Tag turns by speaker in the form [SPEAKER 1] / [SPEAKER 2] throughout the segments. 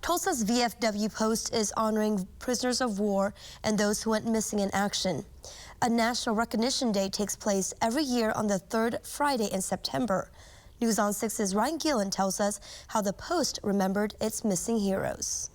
[SPEAKER 1] Tulsa's VFW post is honoring prisoners of war and those who went missing in action. A National Recognition Day takes place every year on the third Friday in September. News on 6's Ryan Gillen tells us how the post remembered its missing heroes.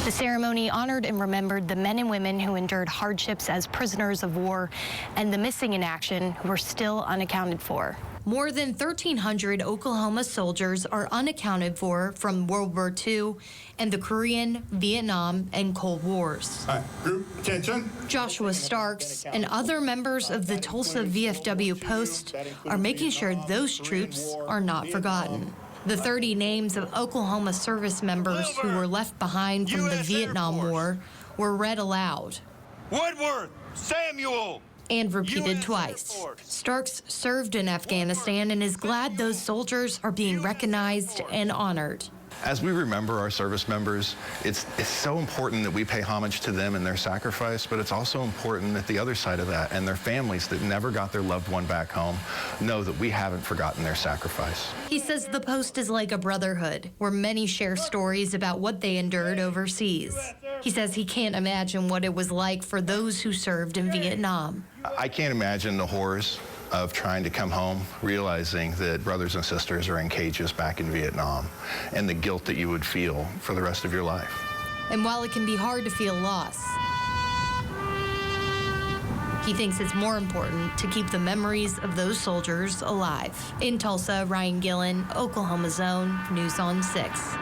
[SPEAKER 2] The ceremony honored and remembered the men and women who endured hardships as prisoners of war and the missing in action who are still unaccounted for. More than 1,300 Oklahoma soldiers are unaccounted for from World War II and the Korean, Vietnam, and Cold Wars.
[SPEAKER 3] All right, group attention.
[SPEAKER 2] Joshua Starks and other members of the Tulsa VFW post are making sure those troops are not forgotten. The 30 names of Oklahoma service members who were left behind from the Vietnam War were read aloud.
[SPEAKER 3] Woodworth, Samuel.
[SPEAKER 2] And repeated twice. Starks served in Afghanistan and is glad those soldiers are being recognized and honored.
[SPEAKER 4] As we remember our service members, it's so important that we pay homage to them and their sacrifice, but it's also important that the other side of that and their families that never got their loved one back home know that we haven't forgotten their sacrifice.
[SPEAKER 2] He says the post is like a brotherhood, where many share stories about what they endured overseas. He says he can't imagine what it was like for those who served in Vietnam.
[SPEAKER 4] I can't imagine the horrors of trying to come home, realizing that brothers and sisters are in cages back in Vietnam, and the guilt that you would feel for the rest of your life.
[SPEAKER 2] And while it can be hard to feel loss, he thinks it's more important to keep the memories of those soldiers alive. In Tulsa, Ryan Gillen, Oklahoma Zone, News on 6.